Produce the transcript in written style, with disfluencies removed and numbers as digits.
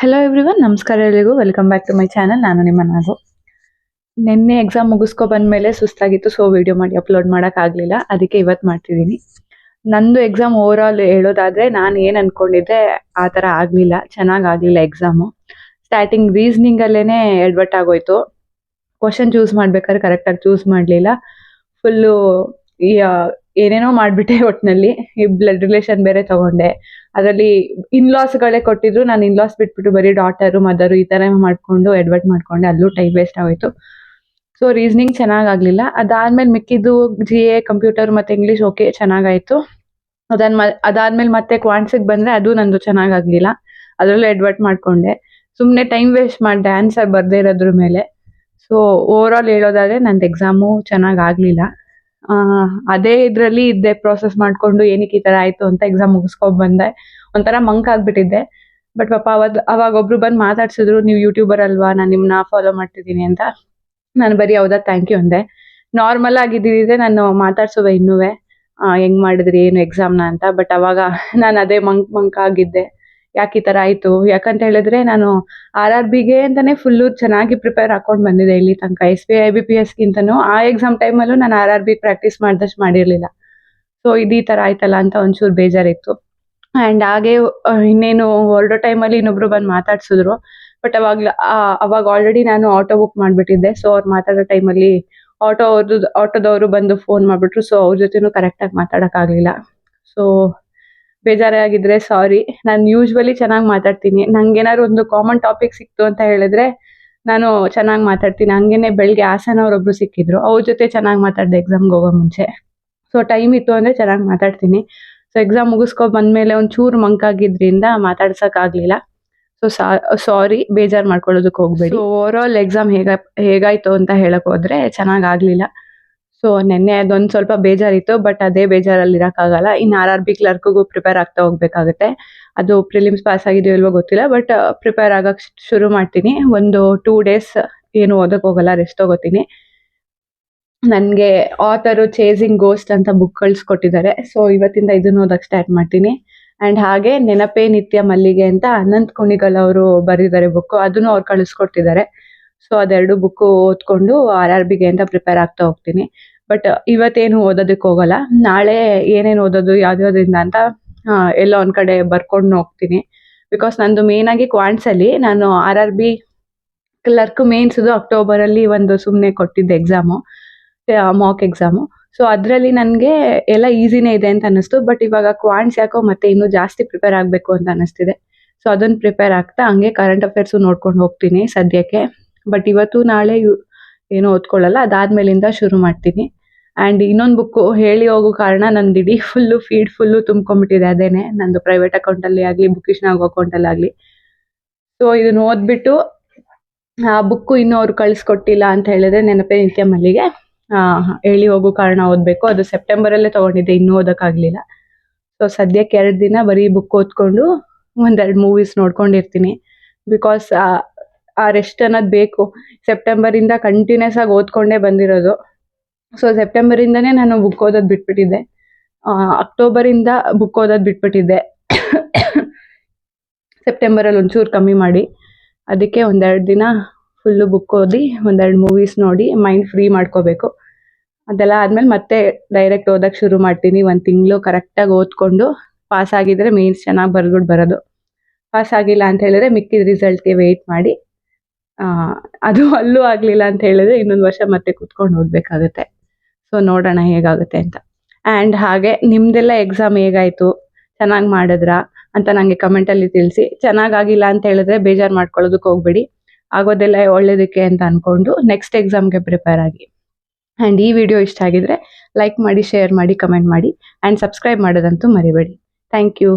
Hello everyone, ನಮಸ್ಕಾರ ಎಲ್ರಿಗೂ. Welcome back to my channel. ನಾನು ನಿಮ್ಮ ನಾಗು. ನಿನ್ನೆ ಎಕ್ಸಾಮ್ ಮುಗಿಸ್ಕೊ ಬಂದ್ಮೇಲೆ ಸುಸ್ತಾಗಿತ್ತು, ಸೊ ವಿಡಿಯೋ ಮಾಡಿ ಅಪ್ಲೋಡ್ ಮಾಡೋಕ್ಕಾಗಲಿಲ್ಲ. ಅದಕ್ಕೆ ಇವತ್ತು ಮಾಡ್ತಿದ್ದೀನಿ. ನಂದು ಎಕ್ಸಾಮ್ ಓವರ್ ಆಲ್ ಹೇಳೋದಾದ್ರೆ ನಾನು ಏನು ಅನ್ಕೊಂಡಿದ್ದೆ ಆ ಥರ ಆಗಲಿಲ್ಲ, ಚೆನ್ನಾಗಾಗಲಿಲ್ಲ ಎಕ್ಸಾಮು. ಸ್ಟಾರ್ಟಿಂಗ್ ರೀಸ್ನಿಂಗಲ್ಲೇ ಎಡ್ವರ್ಟ್ ಆಗೋಯ್ತು. ಕ್ವಶನ್ ಚೂಸ್ ಮಾಡ್ಬೇಕಾದ್ರೆ ಕರೆಕ್ಟಾಗಿ ಚೂಸ್ ಮಾಡಲಿಲ್ಲ. ಫುಲ್ಲು ಈ ಏನೇನೋ ಮಾಡಿಬಿಟ್ಟೆ. ಒಟ್ಟಿನಲ್ಲಿ ಈ ಬ್ಲಡ್ ರಿಲೇಷನ್ ಬೇರೆ ತಗೊಂಡೆ. ಅದರಲ್ಲಿ ಇನ್ಲಾಸ್ಗಳೇ ಕೊಟ್ಟಿದ್ರು, ನಾನು ಇನ್ಲಾಸ್ ಬಿಟ್ಬಿಟ್ಟು ಬರೀ ಡಾಟರು ಮದರು ಈ ಥರ ಮಾಡಿಕೊಂಡು ಎಡ್ವರ್ಟ್ ಮಾಡಿಕೊಂಡೆ. ಅಲ್ಲೂ ಟೈಮ್ ವೇಸ್ಟ್ ಆಗೋಯ್ತು. ಸೊ ರೀಸ್ನಿಂಗ್ ಚೆನ್ನಾಗಾಗಲಿಲ್ಲ. ಅದಾದ್ಮೇಲೆ ಮಿಕ್ಕಿದ್ದು GA, ಕಂಪ್ಯೂಟರ್ ಮತ್ತು ಇಂಗ್ಲೀಷ್ ಓಕೆ ಚೆನ್ನಾಗಾಯಿತು. ಅದಾದ್ಮೇಲೆ ಮತ್ತೆ ಕ್ವಾಂಟ್ಸಿಗೆ ಬಂದರೆ ಅದು ನಂದು ಚೆನ್ನಾಗಾಗಲಿಲ್ಲ. ಅದರಲ್ಲೂ ಎಡ್ವರ್ಟ್ ಮಾಡಿಕೊಂಡೆ. ಸುಮ್ಮನೆ ಟೈಮ್ ವೇಸ್ಟ್ ಮಾಡಿದೆ ಆನ್ಸರ್ ಬರದೇ ಇರೋದ್ರ ಮೇಲೆ. ಸೊ ಓವರ್ ಆಲ್ ಹೇಳೋದಾದರೆ ನಂದು ಎಕ್ಸಾಮು ಚೆನ್ನಾಗಾಗಲಿಲ್ಲ. ಅದೇ ಇದರಲ್ಲಿ ಇದ್ದೆ, ಪ್ರೋಸೆಸ್ ಮಾಡಿಕೊಂಡು ಏನಕ್ಕೆ ಈ ಥರ ಆಯಿತು ಅಂತ ಎಕ್ಸಾಮ್ ಮುಗಿಸ್ಕೊಂಡು ಬಂದೆ. ಒಂಥರ ಮಂಕ್ ಆಗಿಬಿಟ್ಟಿದ್ದೆ. ಬಟ್ ಪಾಪ ಅವಾಗ ಒಬ್ರು ಬಂದು ಮಾತಾಡ್ಸಿದ್ರು, ನೀವು ಯೂಟ್ಯೂಬರ್ ಅಲ್ವಾ, ನಾನು ನಿಮ್ಮನ್ನ ಫಾಲೋ ಮಾಡ್ತಿದ್ದೀನಿ ಅಂತ. ನಾನು ಬರೀ ಹೌದಾ ಥ್ಯಾಂಕ್ ಯು ಅಂದೆ. ನಾರ್ಮಲ್ ಆಗಿದ್ದಿದ್ರೆ ನಾನು ಮಾತಾಡ್ಸುವೆ ಇನ್ನೂ ಹೆಂಗೆ ಮಾಡಿದ್ರಿ ಏನು ಎಕ್ಸಾಮ್ನ ಅಂತ. ಬಟ್ ಅವಾಗ ನಾನು ಅದೇ ಮಂಕ್ ಆಗಿದ್ದೆ. ಯಾಕೆ ಈ ಥರ ಆಯಿತು, ಯಾಕಂತ ಹೇಳಿದ್ರೆ ನಾನು RRBಗೆ ಅಂತಲೇ ಫುಲ್ಲು ಚೆನ್ನಾಗಿ ಪ್ರಿಪೇರ್ ಹಾಕೊಂಡು ಬಂದಿದ್ದೆ ಇಲ್ಲಿ ತನಕ. SBI IBPSಗಿಂತನೂ ಆ ಎಕ್ಸಾಮ್ ಟೈಮಲ್ಲೂ ನಾನು RRB ಪ್ರಾಕ್ಟೀಸ್ ಮಾಡಿದಷ್ಟು ಮಾಡಿರಲಿಲ್ಲ. ಸೊ ಇದು ಈ ಥರ ಆಯ್ತಲ್ಲ ಅಂತ ಒಂಚೂರು ಬೇಜಾರಿತ್ತು. ಆ್ಯಂಡ್ ಹಾಗೆ ಇನ್ನೇನು ಹೊರಡೋ ಟೈಮಲ್ಲಿ ಇನ್ನೊಬ್ರು ಬಂದು ಮಾತಾಡ್ಸಿದ್ರು. ಬಟ್ ಅವಾಗ ಆಲ್ರೆಡಿ ನಾನು ಆಟೋ ಬುಕ್ ಮಾಡಿಬಿಟ್ಟಿದ್ದೆ. ಸೊ ಅವ್ರು ಮಾತಾಡೋ ಟೈಮಲ್ಲಿ ಆಟೋದವರು ಬಂದು ಫೋನ್ ಮಾಡಿಬಿಟ್ರು. ಸೊ ಅವ್ರ ಜೊತೆನೂ ಕರೆಕ್ಟಾಗಿ ಮಾತಾಡೋಕ್ಕಾಗಲಿಲ್ಲ. ಸೊ ಬೇಜಾರಾಗಿದ್ದರೆ ಸಾರಿ. ನಾನು ಯೂಶ್ವಲಿ ಚೆನ್ನಾಗಿ ಮಾತಾಡ್ತೀನಿ. ನಂಗೇನಾದ್ರು ಒಂದು ಕಾಮನ್ ಟಾಪಿಕ್ ಸಿಕ್ತು ಅಂತ ಹೇಳಿದ್ರೆ ನಾನು ಚೆನ್ನಾಗಿ ಮಾತಾಡ್ತೀನಿ. ಹಂಗೇನೆ ಬೆಳಗ್ಗೆ ಹಾಸನವರೊಬ್ಬರು ಸಿಕ್ಕಿದ್ರು, ಅವ್ರ ಜೊತೆ ಚೆನ್ನಾಗಿ ಮಾತಾಡಿದೆ ಎಕ್ಸಾಮ್ಗೆ ಹೋಗೋ ಮುಂಚೆ. ಸೊ ಟೈಮ್ ಇತ್ತು ಅಂದರೆ ಚೆನ್ನಾಗಿ ಮಾತಾಡ್ತೀನಿ. ಸೊ ಎಕ್ಸಾಮ್ ಮುಗಿಸ್ಕೊಂಡು ಬಂದಮೇಲೆ ಒಂಚೂರು ಮಂಕಾಗಿದ್ದರಿಂದ ಮಾತಾಡ್ಸೋಕ್ಕಾಗಲಿಲ್ಲ. ಸೊ ಸಾರಿ, ಬೇಜಾರು ಮಾಡ್ಕೊಳ್ಳೋದಕ್ಕೆ ಹೋಗಬೇಡಿ. ಸೊ ಓವರ್ ಆಲ್ ಎಕ್ಸಾಮ್ ಹೇಗಾಯಿತು ಅಂತ ಹೇಳಕ್ಕೆ ಹೋದರೆ ಚೆನ್ನಾಗಾಗಲಿಲ್ಲ. ಸೊ ನೆನ್ನೆ ಅದೊಂದು ಸ್ವಲ್ಪ ಬೇಜಾರಿತ್ತು. ಬಟ್ ಅದೇ ಬೇಜಾರಲ್ಲಿ ಇರೋಕ್ಕಾಗಲ್ಲ. ಇನ್ನು RRB ಕ್ಲರ್ಕ್ಗೂ ಪ್ರಿಪೇರ್ ಆಗ್ತಾ ಹೋಗ್ಬೇಕಾಗುತ್ತೆ. ಅದು ಪ್ರಿಲಿಮ್ಸ್ ಪಾಸ್ ಆಗಿದೆಯೋ ಇಲ್ವೋ ಗೊತ್ತಿಲ್ಲ, ಬಟ್ ಪ್ರಿಪೇರ್ ಆಗೋಕ್ಕೆ ಶುರು ಮಾಡ್ತೀನಿ. ಒಂದು 2 days ಏನು ಓದಕ್ಕೆ ಹೋಗಲ್ಲ, ರೆಸ್ಟ್ ತಗೋತೀನಿ. ನನಗೆ ಆಥರು ಚೇಸಿಂಗ್ ಗೋಸ್ಟ್ ಅಂತ ಬುಕ್ ಕಳಿಸ್ಕೊಟ್ಟಿದ್ದಾರೆ. ಸೊ ಇವತ್ತಿಂದ ಇದನ್ನು ಓದಕ್ಕೆ ಸ್ಟಾರ್ಟ್ ಮಾಡ್ತೀನಿ. ಆ್ಯಂಡ್ ಹಾಗೆ ನೆನಪೇ ನಿತ್ಯ ಮಲ್ಲಿಗೆ ಅಂತ ಅನಂತ್ ಕುಣಿಗಲ್ ಅವರು ಬರೆದಿದ್ದಾರೆ ಬುಕ್ಕು, ಅದನ್ನು ಅವ್ರು ಕಳಿಸ್ಕೊಟ್ಟಿದ್ದಾರೆ. ಸೊ ಅದೆರಡು ಬುಕ್ಕು ಓದ್ಕೊಂಡು RRBಗೆ ಅಂತ ಪ್ರಿಪೇರ್ ಆಗ್ತಾ ಹೋಗ್ತೀನಿ. ಬಟ್ ಇವತ್ತೇನು ಓದೋದಕ್ಕೆ ಹೋಗಲ್ಲ. ನಾಳೆ ಏನೇನು ಓದೋದು ಯಾವ್ದ್ಯಾವ್ದ್ರಿಂದ ಅಂತ ಎಲ್ಲೋ ಒಂದು ಕಡೆ ಬರ್ಕೊಂಡು ಹೋಗ್ತೀನಿ. ಬಿಕಾಸ್ ನಂದು ಮೇಯ್ನಾಗಿ ಕ್ವಾಂಟ್ಸಲ್ಲಿ ನಾನು RRB ಕ್ಲರ್ಕ್ ಮೇನ್ಸ್ದು ಅಕ್ಟೋಬರಲ್ಲಿ ಒಂದು ಸುಮ್ಮನೆ ಕೊಟ್ಟಿದ್ದೆ ಎಕ್ಸಾಮು, ಮಾಕ್ ಎಕ್ಸಾಮು. ಸೊ ಅದರಲ್ಲಿ ನನಗೆ ಎಲ್ಲ ಈಸಿನೇ ಇದೆ ಅಂತ ಅನ್ನಿಸ್ತು. ಬಟ್ ಇವಾಗ ಕ್ವಾಂಟ್ಸ್ ಯಾಕೋ ಮತ್ತೆ ಇನ್ನೂ ಜಾಸ್ತಿ ಪ್ರಿಪೇರ್ ಆಗಬೇಕು ಅಂತ ಅನ್ನಿಸ್ತಿದೆ. ಸೊ ಅದನ್ನು ಪ್ರಿಪೇರ್ ಆಗ್ತಾ ಹಂಗೆ ಕರೆಂಟ್ ಅಫೇರ್ಸು ನೋಡ್ಕೊಂಡು ಹೋಗ್ತೀನಿ ಸದ್ಯಕ್ಕೆ. ಬಟ್ ಇವತ್ತು ನಾಳೆ ಏನೂ ಓದ್ಕೊಳ್ಳಲ್ಲ, ಅದಾದ್ಮೇಲಿಂದ ಶುರು ಮಾಡ್ತೀನಿ. ಆ್ಯಂಡ್ ಇನ್ನೊಂದು ಬುಕ್ಕು ಹೇಳಿ ಹೋಗೋ ಕಾರಣ ನಂದು ಇಡೀ ಫೀಡ್ ಫುಲ್ಲು ತುಂಬ್ಕೊಂಡ್ಬಿಟ್ಟಿದೆ. ಅದೇನೆ ನಂದು ಪ್ರೈವೇಟ್ ಅಕೌಂಟಲ್ಲಿ ಆಗಲಿ, ಬುಕ್ಕಿಶ್ನಾಗೋ ಅಕೌಂಟಲ್ಲಾಗಲಿ. ಸೊ ಇದನ್ನು ಓದ್ಬಿಟ್ಟು ಆ ಬುಕ್ಕು ಇನ್ನೂ ಅವ್ರು ಕಳಿಸ್ಕೊಟ್ಟಿಲ್ಲ ಅಂತ ಹೇಳಿದ್ರೆ ನೆನಪೇ ನಿತ್ಯ ಮಲ್ಲಿಗೆ ಹೇಳಿ ಹೋಗೋ ಕಾರಣ ಓದಬೇಕು. ಅದು ಸೆಪ್ಟೆಂಬರಲ್ಲೇ ತೊಗೊಂಡಿದ್ದೆ, ಇನ್ನೂ ಓದೋಕ್ಕಾಗಲಿಲ್ಲ. ಸೊ ಸದ್ಯಕ್ಕೆ 2 ದಿನ ಬರೀ ಬುಕ್ ಓದ್ಕೊಂಡು 1-2 ಮೂವೀಸ್ ನೋಡ್ಕೊಂಡಿರ್ತೀನಿ. ಬಿಕಾಸ್ ಆ ರೆಸ್ಟ್ ಅನ್ನೋದು ಬೇಕು. ಸೆಪ್ಟೆಂಬರಿಂದ ಕಂಟಿನ್ಯೂಸ್ ಆಗಿ ಓದ್ಕೊಂಡೇ ಬಂದಿರೋದು. ಸೊ ಸೆಪ್ಟೆಂಬರಿಂದನೇ ನಾನು ಬುಕ್ ಓದೋದು ಬಿಟ್ಬಿಟ್ಟಿದ್ದೆ. ಅಕ್ಟೋಬರಿಂದ ಬುಕ್ ಓದೋದು ಬಿಟ್ಬಿಟ್ಟಿದ್ದೆ. ಸೆಪ್ಟೆಂಬರಲ್ಲಿ ಒಂಚೂರು ಕಮ್ಮಿ ಮಾಡಿ. ಅದಕ್ಕೆ 1-2 ದಿನ ಫುಲ್ಲು ಬುಕ್ ಓದಿ 1-2 ಮೂವೀಸ್ ನೋಡಿ ಮೈಂಡ್ ಫ್ರೀ ಮಾಡ್ಕೋಬೇಕು. ಅದೆಲ್ಲ ಆದಮೇಲೆ ಮತ್ತೆ ಡೈರೆಕ್ಟ್ ಓದೋಕ್ಕೆ ಶುರು ಮಾಡ್ತೀನಿ. 1 ತಿಂಗಳು ಕರೆಕ್ಟಾಗಿ ಓದ್ಕೊಂಡು ಪಾಸ್ ಆಗಿದ್ರೆ ಮೇನ್ಸ್ ಚೆನ್ನಾಗಿ ಬರ್ಬಿಟ್ಟು ಬರೋದು. ಪಾಸ್ ಆಗಿಲ್ಲ ಅಂತ ಹೇಳಿದ್ರೆ ಮಿಕ್ಕಿದ ರಿಸಲ್ಟ್ಗೆ ವೆಯ್ಟ್ ಮಾಡಿ, ಅದು ಅಲ್ಲೂ ಆಗಲಿಲ್ಲ ಅಂತ ಹೇಳಿದ್ರೆ ಇನ್ನೊಂದು ವರ್ಷ ಮತ್ತೆ ಕೂತ್ಕೊಂಡು ಓದಬೇಕಾಗುತ್ತೆ. ಸೊ ನೋಡೋಣ ಹೇಗಾಗುತ್ತೆ ಅಂತ. ಆ್ಯಂಡ್ ಹಾಗೆ ನಿಮ್ಮದೆಲ್ಲ ಎಕ್ಸಾಮ್ ಹೇಗಾಯಿತು, ಚೆನ್ನಾಗಿ ಮಾಡಿದ್ರಾ ಅಂತ ನನಗೆ ಕಮೆಂಟಲ್ಲಿ ತಿಳಿಸಿ. ಚೆನ್ನಾಗಾಗಿಲ್ಲ ಅಂತ ಹೇಳಿದ್ರೆ ಬೇಜಾರು ಮಾಡ್ಕೊಳ್ಳೋದಕ್ಕೆ ಹೋಗಬೇಡಿ. ಆಗೋದೆಲ್ಲ ಒಳ್ಳೇದಕ್ಕೆ ಅಂತ ಅಂದ್ಕೊಂಡು ನೆಕ್ಸ್ಟ್ ಎಕ್ಸಾಮ್ಗೆ ಪ್ರಿಪೇರ್ ಆಗಿ. ಆ್ಯಂಡ್ ಈ ವಿಡಿಯೋ ಇಷ್ಟ ಆಗಿದ್ರೆ ಲೈಕ್ ಮಾಡಿ, ಶೇರ್ ಮಾಡಿ, ಕಮೆಂಟ್ ಮಾಡಿ. ಆ್ಯಂಡ್ ಸಬ್ಸ್ಕ್ರೈಬ್ ಮಾಡೋದಂತೂ ಮರಿಬೇಡಿ. Thank you.